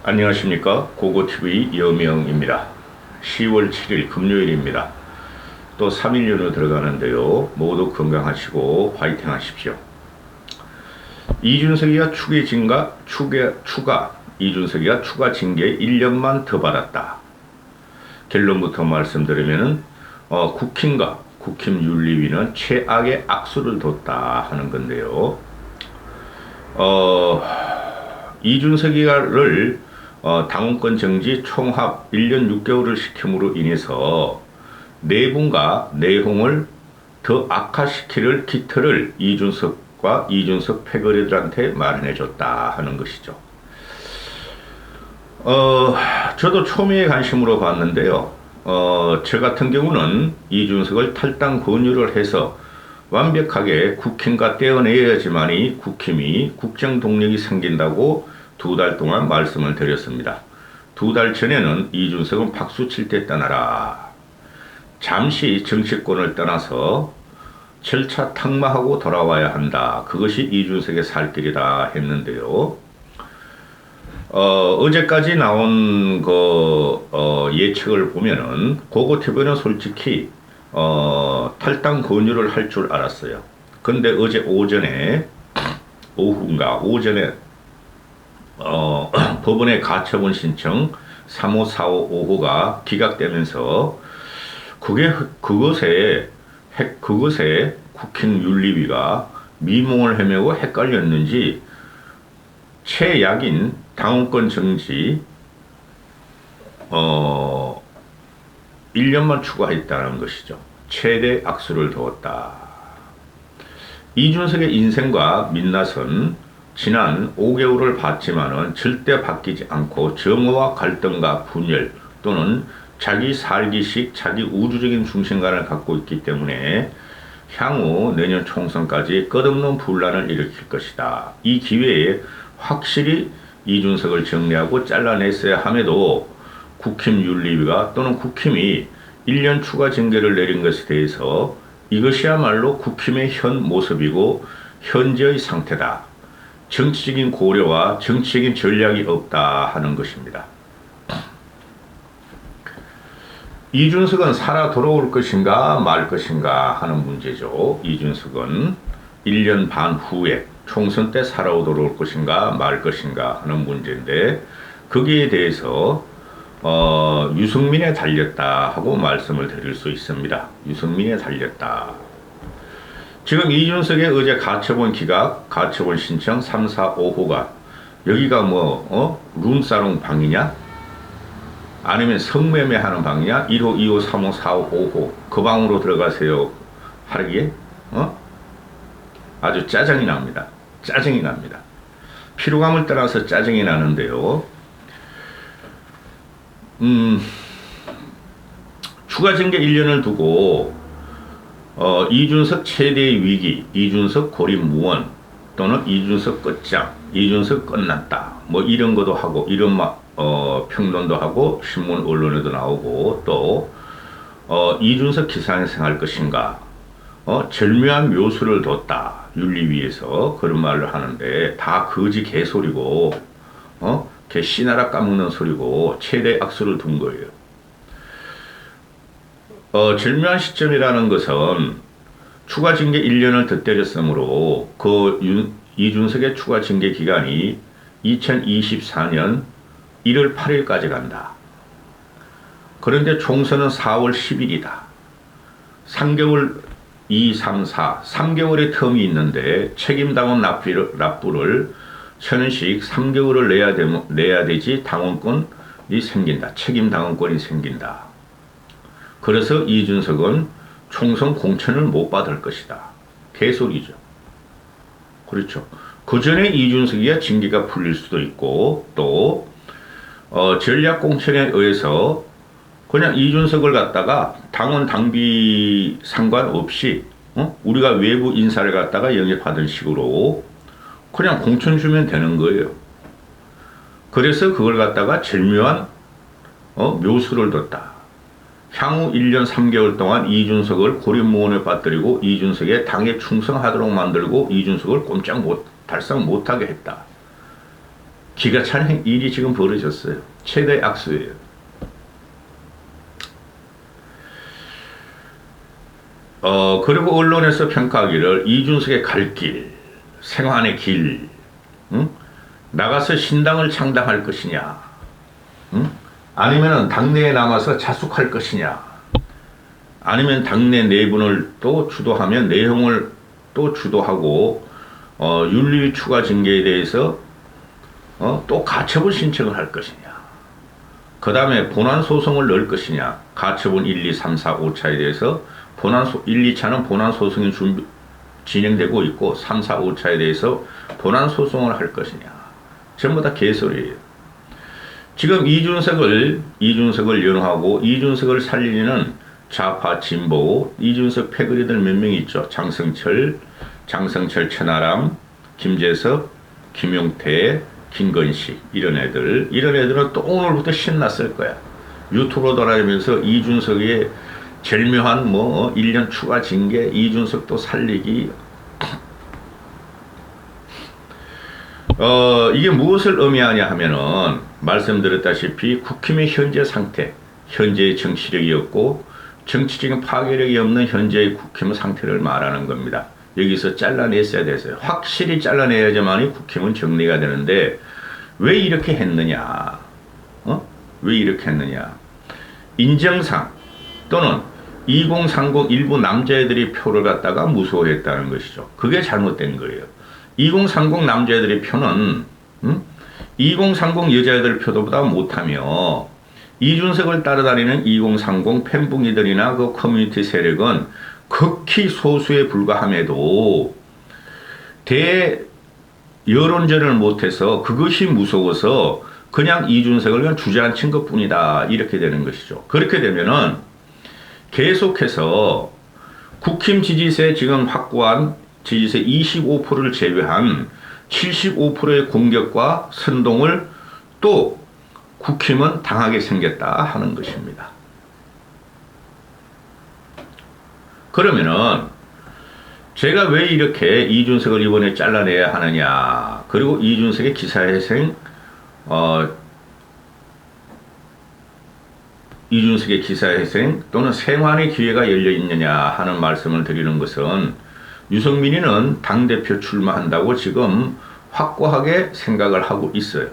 안녕하십니까. 고고TV 여명입니다. 10월 7일 금요일입니다. 또 3일 연휴 들어가는데요. 모두 건강하시고 화이팅 하십시오. 이준석이가 이준석이가 추가 징계 1년만 더 받았다. 결론부터 말씀드리면은 국힘윤리위는 최악의 악수를 뒀다 하는 건데요. 이준석이를 당원권 정지 총합 1년 6개월을 시킴으로 인해서 내분과 내홍을 더 악화시킬 기틀을 이준석과 이준석 패거리들한테 마련해줬다 하는 것이죠. 저도 초미의 관심으로 봤는데요. 저 같은 경우는 이준석을 탈당 권유를 해서 완벽하게 국힘과 떼어내야지만이 국힘이 국정 동력이 생긴다고 2달 동안 말씀을 드렸습니다. 2달 전에는 이준석은 박수 칠 때 떠나라. 잠시 정치권을 떠나서 절차 탁마하고 돌아와야 한다. 그것이 이준석의 살 길이다 했는데요. 어제까지 나온 예측을 보면은 고고TV는 솔직히 탈당 권유를 할 줄 알았어요. 근데 어제 오전에 법원의 가처분 신청 35455호가 기각되면서 그것에 국힘윤리위가 미몽을 헤매고 헷갈렸는지 최약인 당원권 정지 1년만 추가했다는 것이죠. 최대 악수를 두었다. 이준석의 인생과 민낯은 지난 5개월을 봤지만은 절대 바뀌지 않고 정오와 갈등과 분열 또는 자기 살기식 자기 우주적인 중심관을 갖고 있기 때문에 향후 내년 총선까지 끝없는 분란을 일으킬 것이다. 이 기회에 확실히 이준석을 정리하고 잘라냈어야 함에도 국힘윤리위가 또는 국힘이 1년 추가 징계를 내린 것에 대해서 이것이야말로 국힘의 현 모습이고 현재의 상태다. 정치적인 고려와 정치적인 전략이 없다 하는 것입니다. 이준석은 살아 돌아올 것인가 말 것인가 하는 문제죠. 이준석은 1년 반 후에 총선 때 살아 돌아올 것인가 말 것인가 하는 문제인데 거기에 대해서 유승민에 달렸다 하고 말씀을 드릴 수 있습니다. 유승민에 달렸다. 지금 이준석의 어제 가처분 신청 345호가 여기가 룸사롱 방이냐? 아니면 성매매하는 방이냐? 1호, 2호, 3호, 4호, 5호 그 방으로 들어가세요 하기에 아주 짜증이 납니다. 짜증이 납니다. 피로감을 떠나서 짜증이 나는데요. 추가 징계 1년을 두고 이준석 최대의 위기, 이준석 고립무원 또는 이준석 끝장, 이준석 끝났다. 뭐 이런 것도 하고 이런 평론도 하고 신문 언론에도 나오고 또 이준석 기상에서 할 것인가 절묘한 묘수를 뒀다. 윤리위에서 그런 말을 하는데 다 거지 개소리고 개 씨나라 까먹는 소리고 최대 악수를 둔 거예요. 절묘한 시점이라는 것은 추가 징계 1년을 더 때렸으므로 이준석의 추가 징계 기간이 2024년 1월 8일까지 간다. 그런데 총선은 4월 10일이다. 3개월 2, 3, 4, 3개월의 텀이 있는데 책임당원 납부를 1,000원씩 3개월을 내야 되지 당원권이 생긴다. 책임당원권이 생긴다. 그래서 이준석은 총선 공천을 못 받을 것이다. 개소리죠. 그렇죠. 그 전에 이준석이야 징계가 풀릴 수도 있고 또 전략 공천에 의해서 그냥 이준석을 갖다가 당원 당비 상관없이 우리가 외부 인사를 갖다가 영입하던 식으로 그냥 공천 주면 되는 거예요. 그래서 그걸 갖다가 절묘한 묘수를 뒀다. 향후 1년 3개월 동안 이준석을 고립무원에 빠뜨리고 이준석의 당에 충성하도록 만들고 이준석을 달성 못하게 했다. 기가 찬 일이 지금 벌어졌어요. 최대 악수예요. 그리고 언론에서 평가하기를 이준석의 갈 길, 생환의 길, 응? 나가서 신당을 창당할 것이냐, 응? 아니면은 당내에 남아서 자숙할 것이냐, 아니면 당내 내분을 또 주도하면 내형을 또 주도하고 윤리 추가 징계에 대해서 또 가처분 신청을 할 것이냐, 그 다음에 본안 소송을 넣을 것이냐, 가처분 1, 2, 3, 4, 5차에 대해서 1, 2차는 본안 소송이 진행되고 있고 3, 4, 5차에 대해서 본안 소송을 할 것이냐, 전부 다 개소리예요. 지금 이준석을 연호하고 이준석을 살리는 좌파 진보 이준석 패거리들 몇 명 있죠. 장성철, 천하람, 김재석, 김용태, 김건식 이런 애들은 또 오늘부터 신났을 거야. 유튜브로 돌아다니면서 이준석의 절묘한 1년 추가 징계, 이준석도 살리기. 이게 무엇을 의미하냐 하면은 말씀드렸다시피 국힘의 현재 상태, 현재의 정치력이 없고 정치적인 파괴력이 없는 현재의 국힘의 상태를 말하는 겁니다. 여기서 잘라냈어야 됐어요. 확실히 잘라내야지만이 국힘은 정리가 되는데 왜 이렇게 했느냐? 왜 이렇게 했느냐? 인정상 또는 2030 일부 남자애들이 표를 갖다가 무소했다는 것이죠. 그게 잘못된 거예요. 2030 남자애들의 표는 2030 여자애들 표보다 못하며 이준석을 따라다니는 2030 팬붕이들이나 그 커뮤니티 세력은 극히 소수에 불과함에도 여론전을 못해서 그것이 무서워서 그냥 이준석을 그냥 주저앉힌 것 뿐이다. 이렇게 되는 것이죠. 그렇게 되면은 계속해서 국힘 지지세 지금 확고한 지지세 25%를 제외한 75%의 공격과 선동을 또 국힘은 당하게 생겼다 하는 것입니다. 그러면은 제가 왜 이렇게 이준석을 이번에 잘라내야 하느냐, 그리고 이준석의 기사회생 또는 생환의 기회가 열려 있느냐 하는 말씀을 드리는 것은 유승민이는 당대표 출마한다고 지금 확고하게 생각을 하고 있어요.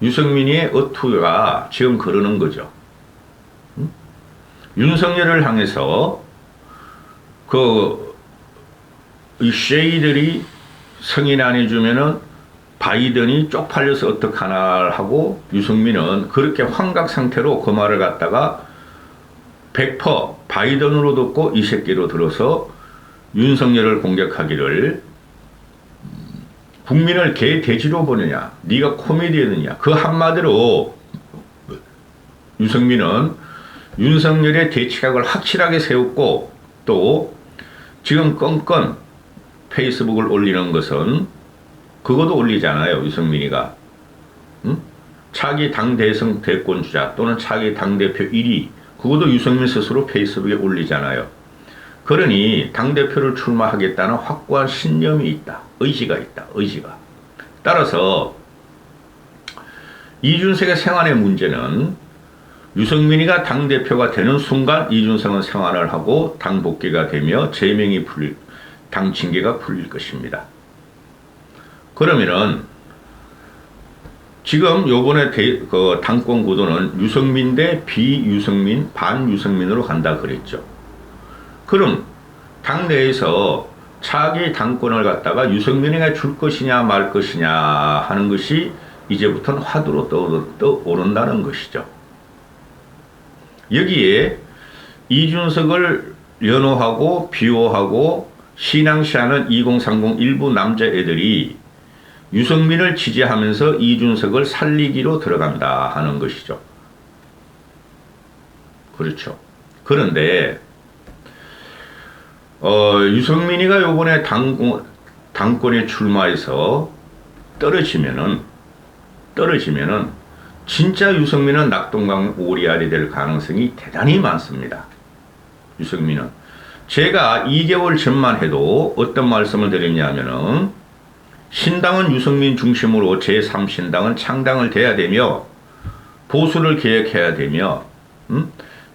유승민이의 어투가 지금 그러는 거죠. 윤석열을 향해서 이 쉐이들이 승인 안 해주면은 바이든이 쪽팔려서 어떡하나 하고 유승민은 그렇게 환각 상태로 그 말을 갖다가 100% 바이든으로 듣고 이 새끼로 들어서 윤석열을 공격하기를 국민을 개 돼지로 보느냐, 네가 코미디언이냐, 그 한마디로 유승민은 윤석열의 대치각을 확실하게 세웠고 또 지금 껌껌 페이스북을 올리는 것은 그것도 올리잖아요. 유승민이가 차기 당대선 대권주자 또는 차기 당대표 1위 그것도 유승민 스스로 페이스북에 올리잖아요. 그러니 당대표를 출마하겠다는 확고한 신념이 있다. 의지가 있다. 의지가. 따라서 이준석의 생환의 문제는 유승민이가 당대표가 되는 순간 이준석은 생환을 하고 당 복귀가 되며 제명이 당 징계가 풀릴 것입니다. 그러면은 지금 요번에 그 당권 구도는 유승민 대 비유승민, 반유승민으로 간다 그랬죠. 그럼 당내에서 차기 당권을 갖다가 유승민에게 줄 것이냐 말 것이냐 하는 것이 이제부터는 화두로 떠오른다는 것이죠. 여기에 이준석을 연호하고 비호하고 신앙시하는 2030 일부 남자애들이 유승민을 지지하면서 이준석을 살리기로 들어간다 하는 것이죠. 그렇죠. 그런데 유승민이가 요번에 당권에 출마해서 떨어지면은 진짜 유승민은 낙동강 오리알이 될 가능성이 대단히 많습니다. 유승민은 제가 2개월 전만 해도 어떤 말씀을 드렸냐면은 신당은 유승민 중심으로 제3신당은 창당을 돼야 되며 보수를 개혁해야 되며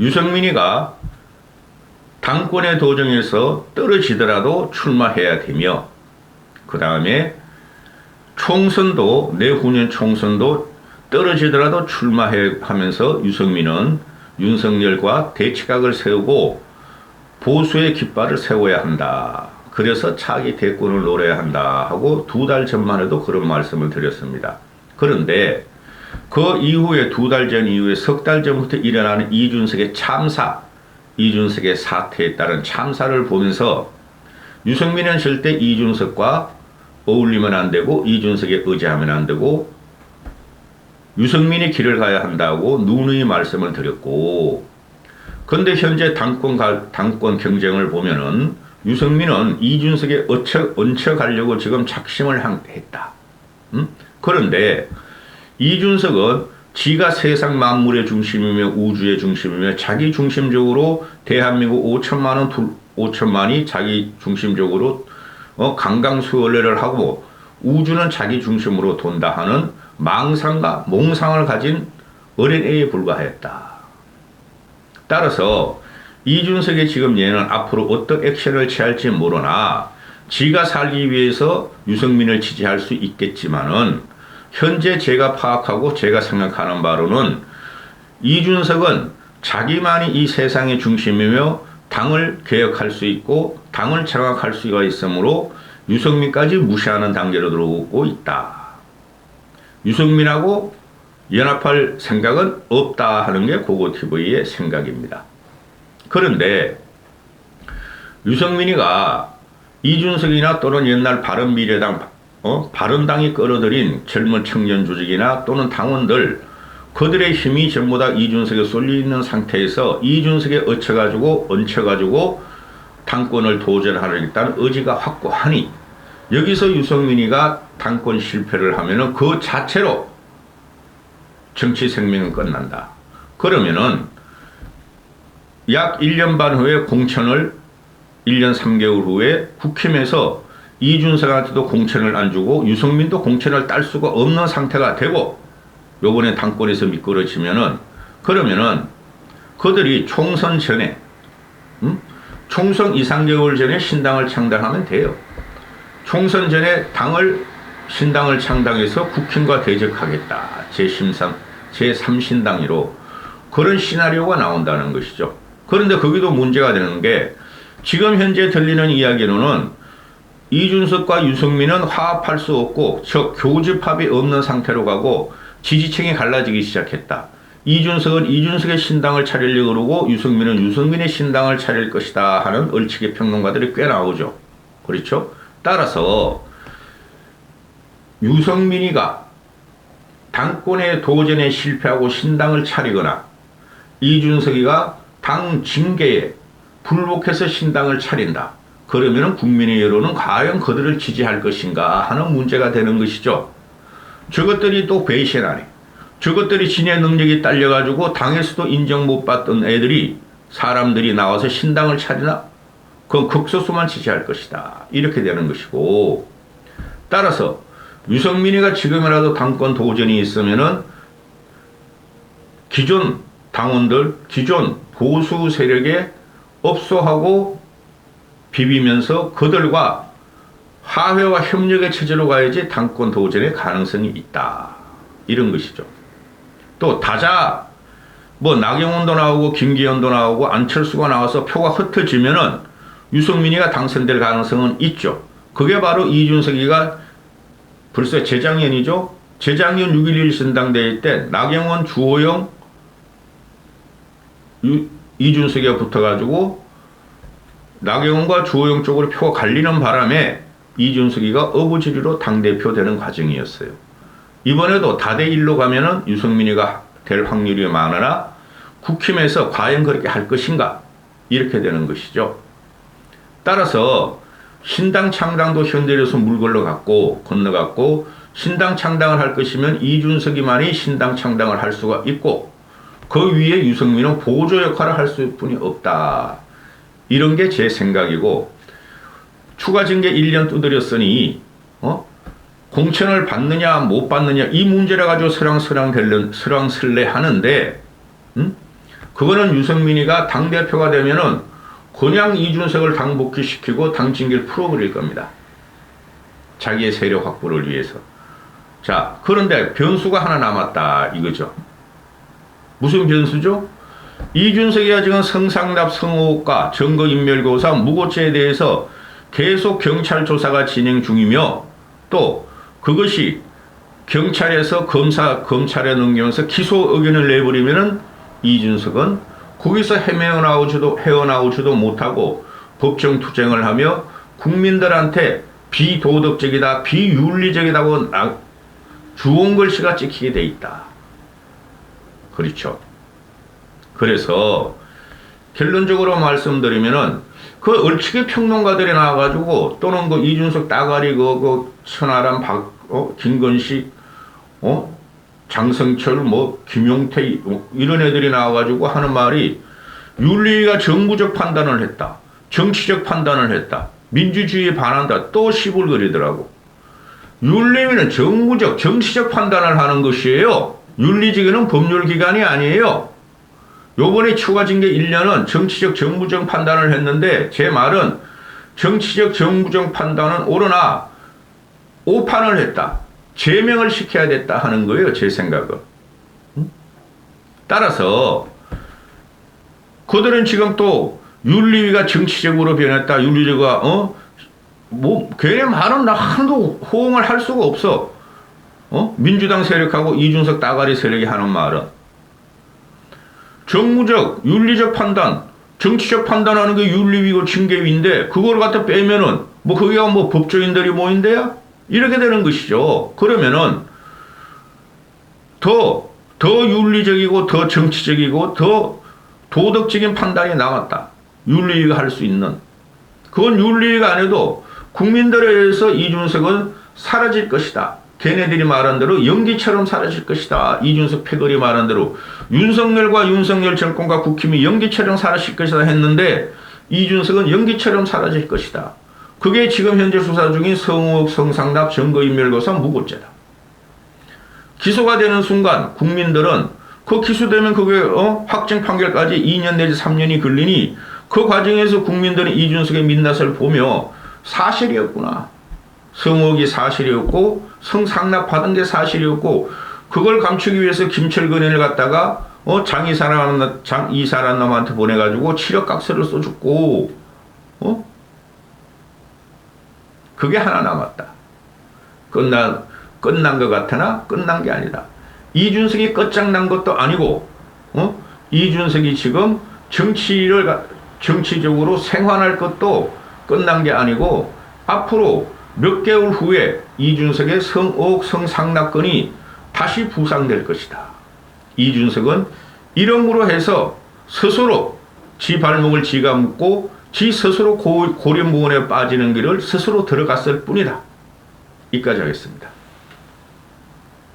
유승민이가 당권의 도정에서 떨어지더라도 출마해야 되며 그 다음에 총선도 내후년 총선도 떨어지더라도 출마하면서 유승민은 윤석열과 대치각을 세우고 보수의 깃발을 세워야 한다. 그래서 차기 대권을 노려야 한다 하고 2달 전만 해도 그런 말씀을 드렸습니다. 그런데 그 이후에 2달 전 이후에 3달 전부터 일어나는 이준석의 참사, 이준석의 사태에 따른 참사를 보면서 유승민은 절대 이준석과 어울리면 안 되고 이준석에 의지하면 안 되고 유승민이 길을 가야 한다고 누누이 말씀을 드렸고, 근데 현재 당권 경쟁을 보면은 유승민은 이준석에 얹혀가려고 지금 작심을 했다. 그런데 이준석은 지가 세상 만물의 중심이며 우주의 중심이며 자기 중심적으로 대한민국 5천만이 자기 중심적으로 강강수월래를 하고 우주는 자기 중심으로 돈다 하는 망상과 몽상을 가진 어린애에 불과했다. 따라서 이준석이 지금 얘는 앞으로 어떤 액션을 취할지 모르나 지가 살기 위해서 유승민을 지지할 수 있겠지만은 현재 제가 파악하고 제가 생각하는 바로는 이준석은 자기만이 이 세상의 중심이며 당을 개혁할 수 있고 당을 장악할 수가 있으므로 유승민까지 무시하는 단계로 들어오고 있다. 유승민하고 연합할 생각은 없다 하는 게 고고TV의 생각입니다. 그런데 유승민이가 이준석이나 또는 옛날 바른미래당, 바른당이 끌어들인 젊은 청년 조직이나 또는 당원들 그들의 힘이 전부 다 이준석에 쏠려 있는 상태에서 이준석에 얹혀가지고 당권을 도전하겠다는 의지가 확고하니 여기서 유승민이가 당권 실패를 하면은 그 자체로 정치 생명은 끝난다. 그러면은 약 1년 반 후에 공천을 1년 3개월 후에 국힘에서 이준석한테도 공천을 안 주고 유승민도 공천을 딸 수가 없는 상태가 되고 요번에 당권에서 미끄러지면은 그러면은 그들이 총선 전에 총선 2, 3개월 전에 신당을 창당하면 돼요. 총선 전에 신당을 창당해서 국힘과 대적하겠다. 제3신당으로 그런 시나리오가 나온다는 것이죠. 그런데 거기도 문제가 되는 게 지금 현재 들리는 이야기로는 이준석과 유승민은 화합할 수 없고 즉 교집합이 없는 상태로 가고 지지층이 갈라지기 시작했다. 이준석은 이준석의 신당을 차리려고 그러고 유승민은 유승민의 신당을 차릴 것이다 하는 얼치기 평론가들이 꽤 나오죠. 그렇죠? 따라서 유승민이가 당권의 도전에 실패하고 신당을 차리거나 이준석이가 당 징계에 불복해서 신당을 차린다. 그러면 국민의 여론은 과연 그들을 지지할 것인가 하는 문제가 되는 것이죠. 저것들이 또 배신하네. 저것들이 진의 능력이 딸려가지고 당에서도 인정 못 받던 사람들이 나와서 신당을 차리나? 그건 극소수만 지지할 것이다. 이렇게 되는 것이고, 따라서 유승민이가 지금이라도 당권 도전이 있으면은 기존 당원들, 기존 보수 세력에 업소하고 비비면서 그들과 화해와 협력의 체제로 가야지 당권 도전의 가능성이 있다. 이런 것이죠. 또 다자 나경원도 나오고 김기현도 나오고 안철수가 나와서 표가 흩어지면은 유승민이가 당선될 가능성은 있죠. 그게 바로 이준석이가 벌써 재작년이죠. 재작년 6.11 신당대회 때 나경원, 주호영, 이준석이 붙어가지고 나경원과 주호영 쪽으로 표가 갈리는 바람에 이준석이가 어부지리로 당대표 되는 과정이었어요. 이번에도 다대1로 가면은 유승민이가 될 확률이 많으나 국힘에서 과연 그렇게 할 것인가? 이렇게 되는 것이죠. 따라서 신당 창당도 현대에서 물 건너갔고 신당 창당을 할 것이면 이준석이만이 신당 창당을 할 수가 있고 그 위에 유승민은 보조 역할을 할 수뿐이 없다. 이런 게 제 생각이고 추가 징계 1년 두드렸으니 공천을 받느냐 못 받느냐 이 문제라 가지고 설왕설래 하는데 그거는 유승민이가 당대표가 되면은 그냥 이준석을 당복귀시키고 당징계를 풀어버릴 겁니다. 자기의 세력 확보를 위해서. 자, 그런데 변수가 하나 남았다 이거죠. 무슨 변수죠? 이준석이가 지금 성상납 성호과 증거인멸교사 무고죄에 대해서 계속 경찰 조사가 진행 중이며 또 그것이 경찰에서 검찰에 넘기면서 기소 의견을 내버리면은 이준석은 거기서 헤어나오지도 못하고 법정 투쟁을 하며 국민들한테 비도덕적이다, 비윤리적이다고 주홍 글씨가 찍히게 돼 있다. 그렇죠. 그래서 결론적으로 말씀드리면은 그 얼치기 평론가들이 나와가지고 또는 그 이준석 따가리 그 천하람 김건식 장성철 김용태 이런 애들이 나와가지고 하는 말이 윤리위가 정부적 판단을 했다. 정치적 판단을 했다. 민주주의에 반한다. 또 시불거리더라고. 윤리위는 정부적 정치적 판단을 하는 것이에요. 윤리직은 법률기관이 아니에요. 요번에 추가 징계 1년은 정치적 정부적 판단을 했는데 제 말은 정치적 정부적 판단은 옳으나 오판을 했다. 제명을 시켜야 됐다 하는 거예요. 제 생각은. 따라서 그들은 지금 또 윤리위가 정치적으로 변했다. 윤리위가 걔네 말은 나 하나도 호응을 할 수가 없어. 민주당 세력하고 이준석 따가리 세력이 하는 말은 정무적, 윤리적 판단, 정치적 판단하는 게 윤리위고 징계위인데 그걸 갖다 빼면은 그게 법조인들이 모인대야? 이렇게 되는 것이죠. 그러면은 더 윤리적이고 더 정치적이고 더 도덕적인 판단이 남았다. 윤리위가 할 수 있는. 그건 윤리위가 안 해도 국민들에 의해서 이준석은 사라질 것이다. 걔네들이 말한 대로 연기처럼 사라질 것이다. 이준석 패거리 말한 대로 윤석열과 윤석열 정권과 국힘이 연기처럼 사라질 것이다 했는데 이준석은 연기처럼 사라질 것이다. 그게 지금 현재 수사 중인 성우옥 성상납 증거인멸교사 무고죄다. 기소가 되는 순간 국민들은 그 기소되면 그게 확정 판결까지 2년 내지 3년이 걸리니 그 과정에서 국민들은 이준석의 민낯을 보며 사실이었구나. 성옥이 사실이었고 성상납 받은 게 사실이었고 그걸 감추기 위해서 김철근을 갖다가 장이사란 놈한테 보내가지고 치력각서를 써줬고 그게 하나 남았다. 끝난 것 같으나 끝난 게 아니다. 이준석이 끝장난 것도 아니고 이준석이 지금 정치적으로 생환할 것도 끝난 게 아니고 앞으로 몇 개월 후에 이준석의 성옥 성상납건이 다시 부상될 것이다. 이준석은 이름으로 해서 스스로 지 발목을 지가 묶고 지 스스로 고립무원에 빠지는 길을 스스로 들어갔을 뿐이다. 이까지 하겠습니다.